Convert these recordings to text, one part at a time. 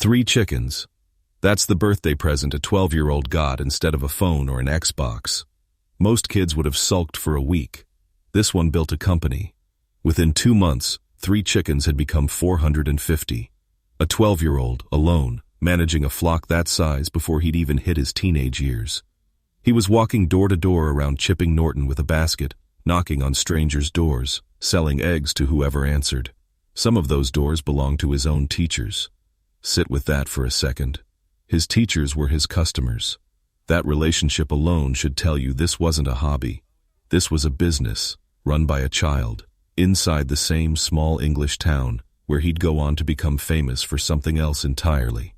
3 chickens. That's the birthday present a 12-year-old got instead of a phone or an Xbox. Most kids would have sulked for a week. This one built a company. Within 2 months, 3 chickens had become 450. A 12-year-old, alone, managing a flock that size before he'd even hit his teenage years. He was walking door to door around Chipping Norton with a basket, knocking on strangers' doors, selling eggs to whoever answered. Some of those doors belonged to his own teachers. Sit with that for a second. His teachers were his customers. That relationship alone should tell you this wasn't a hobby. This was a business, run by a child, inside the same small English town, where he'd go on to become famous for something else entirely.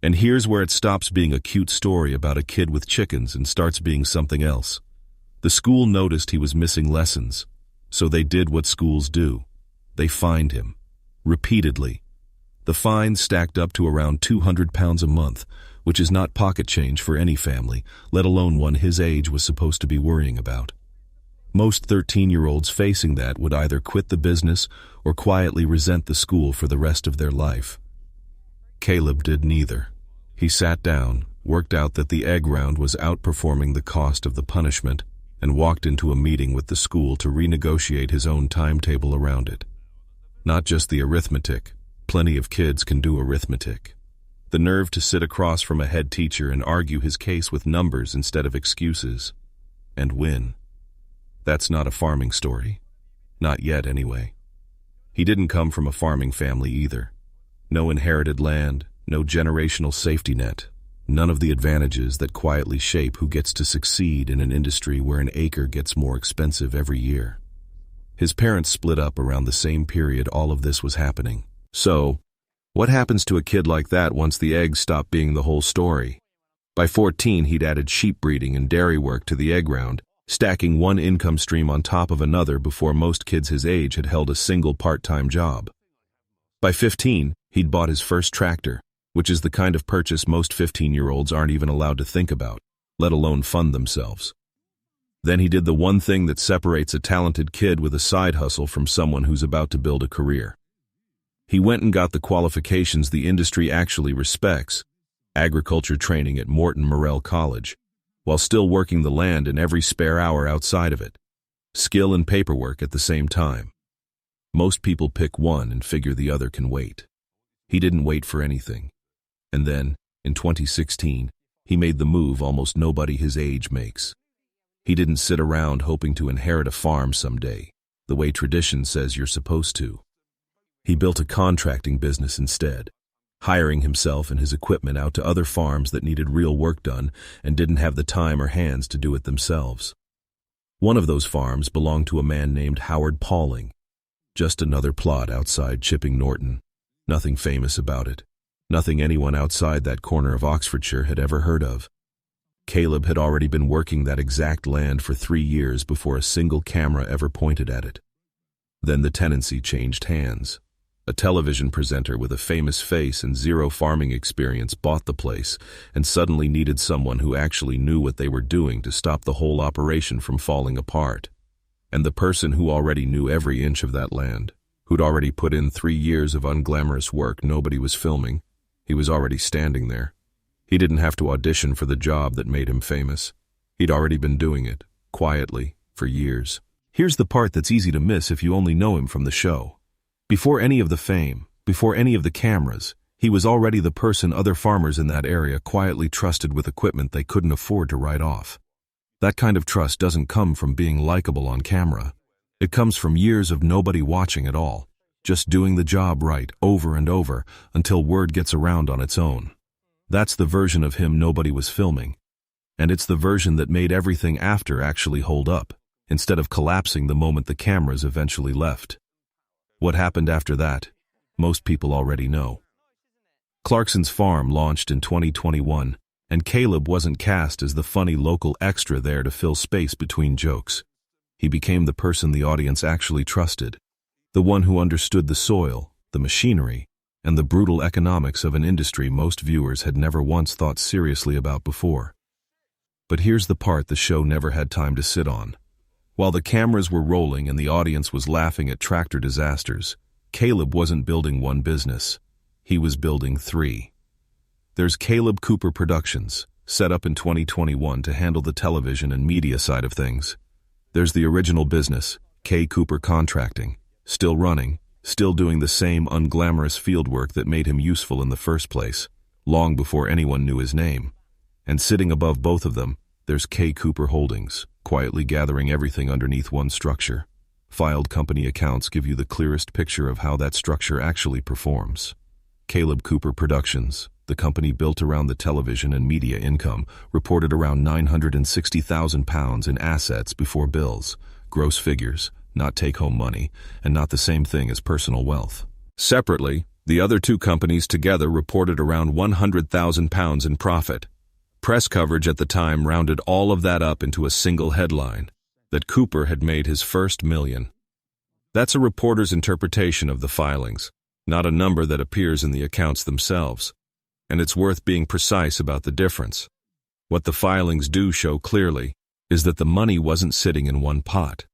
And here's where it stops being a cute story about a kid with chickens and starts being something else. The school noticed he was missing lessons, so they did what schools do. They fined him. Repeatedly. The fines stacked up to around 200 pounds a month, which is not pocket change for any family, let alone one his age was supposed to be worrying about. Most 13-year-olds facing that would either quit the business or quietly resent the school for the rest of their life. Kaleb did neither. He sat down, worked out that the egg round was outperforming the cost of the punishment, and walked into a meeting with the school to renegotiate his own timetable around it. Not just the arithmetic. Plenty of kids can do arithmetic. The nerve to sit across from a head teacher and argue his case with numbers instead of excuses. And win. That's not a farming story. Not yet, anyway. He didn't come from a farming family either. No inherited land, no generational safety net, none of the advantages that quietly shape who gets to succeed in an industry where an acre gets more expensive every year. His parents split up around the same period all of this was happening. So, what happens to a kid like that once the eggs stop being the whole story? By 14, he'd added sheep breeding and dairy work to the egg round, stacking one income stream on top of another before most kids his age had held a single part-time job. By 15, he'd bought his first tractor, which is the kind of purchase most 15-year-olds aren't even allowed to think about, let alone fund themselves. Then he did the one thing that separates a talented kid with a side hustle from someone who's about to build a career. He went and got the qualifications the industry actually respects, agriculture training at Morton Morrell College, while still working the land in every spare hour outside of it. Skill and paperwork at the same time. Most people pick one and figure the other can wait. He didn't wait for anything. And then, in 2016, he made the move almost nobody his age makes. He didn't sit around hoping to inherit a farm someday, the way tradition says you're supposed to. He built a contracting business instead, hiring himself and his equipment out to other farms that needed real work done and didn't have the time or hands to do it themselves. One of those farms belonged to a man named Howard Pauling. Just another plot outside Chipping Norton. Nothing famous about it. Nothing anyone outside that corner of Oxfordshire had ever heard of. Kaleb had already been working that exact land for 3 years before a single camera ever pointed at it. Then the tenancy changed hands. A television presenter with a famous face and zero farming experience bought the place and suddenly needed someone who actually knew what they were doing to stop the whole operation from falling apart. And the person who already knew every inch of that land, who'd already put in 3 years of unglamorous work nobody was filming, he was already standing there. He didn't have to audition for the job that made him famous. He'd already been doing it, quietly, for years. Here's the part that's easy to miss if you only know him from the show. Before any of the fame, before any of the cameras, he was already the person other farmers in that area quietly trusted with equipment they couldn't afford to write off. That kind of trust doesn't come from being likable on camera. It comes from years of nobody watching at all, just doing the job right over and over until word gets around on its own. That's the version of him nobody was filming. And it's the version that made everything after actually hold up, instead of collapsing the moment the cameras eventually left. What happened after that, most people already know. Clarkson's farm launched in 2021, and Kaleb wasn't cast as the funny local extra there to fill space between jokes. He became the person the audience actually trusted, the one who understood the soil, the machinery, and the brutal economics of an industry most viewers had never once thought seriously about before. But here's the part the show never had time to sit on. While the cameras were rolling and the audience was laughing at tractor disasters, Kaleb wasn't building one business. He was building 3. There's Kaleb Cooper Productions, set up in 2021 to handle the television and media side of things. There's the original business, K. Cooper Contracting, still running, still doing the same unglamorous fieldwork that made him useful in the first place, long before anyone knew his name. And sitting above both of them, there's K. Cooper Holdings, quietly gathering everything underneath one structure. Filed company accounts give you the clearest picture of how that structure actually performs. Kaleb Cooper Productions, the company built around the television and media income, reported around £960,000 in assets before bills, gross figures, not take-home money, and not the same thing as personal wealth. Separately, the other two companies together reported around £100,000 in profit. Press coverage at the time rounded all of that up into a single headline, that Cooper had made his first million. That's a reporter's interpretation of the filings, not a number that appears in the accounts themselves. And it's worth being precise about the difference. What the filings do show clearly is that the money wasn't sitting in one pot.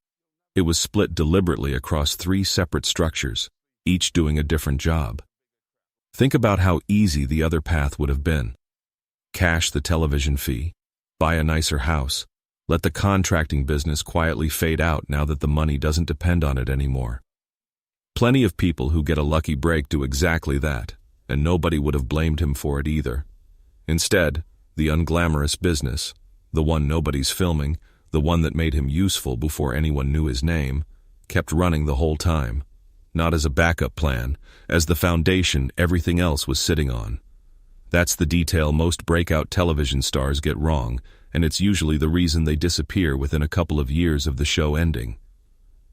It was split deliberately across 3 separate structures, each doing a different job. Think about how easy the other path would have been. Cash the television fee, buy a nicer house, let the contracting business quietly fade out now that the money doesn't depend on it anymore. Plenty of people who get a lucky break do exactly that, and nobody would have blamed him for it either. Instead, the unglamorous business, the one nobody's filming, the one that made him useful before anyone knew his name, kept running the whole time, not as a backup plan, as the foundation everything else was sitting on. That's the detail most breakout television stars get wrong, and it's usually the reason they disappear within a couple of years of the show ending.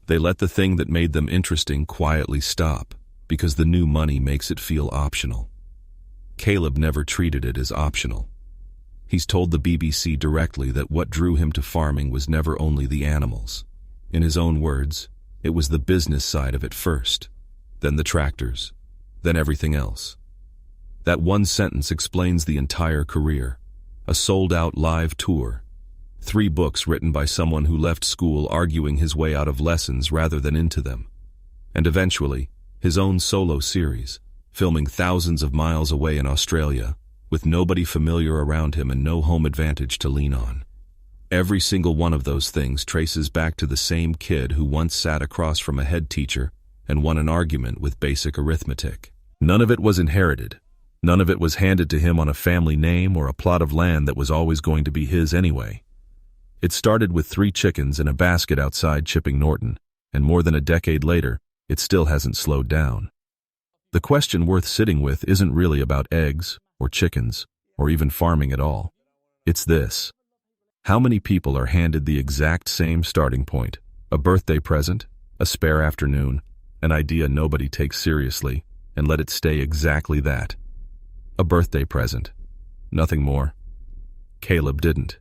They let the thing that made them interesting quietly stop, because the new money makes it feel optional. Kaleb never treated it as optional. He's told the BBC directly that what drew him to farming was never only the animals. In his own words, it was the business side of it first, then the tractors, then everything else. That one sentence explains the entire career. A sold-out live tour. 3 books written by someone who left school arguing his way out of lessons rather than into them. And eventually, his own solo series, filming thousands of miles away in Australia, with nobody familiar around him and no home advantage to lean on. Every single one of those things traces back to the same kid who once sat across from a head teacher and won an argument with basic arithmetic. None of it was inherited. None of it was handed to him on a family name or a plot of land that was always going to be his anyway. It started with 3 chickens in a basket outside Chipping Norton, and more than a decade later, it still hasn't slowed down. The question worth sitting with isn't really about eggs, or chickens, or even farming at all. It's this. How many people are handed the exact same starting point, a birthday present, a spare afternoon, an idea nobody takes seriously, and let it stay exactly that? A birthday present. Nothing more. Kaleb didn't.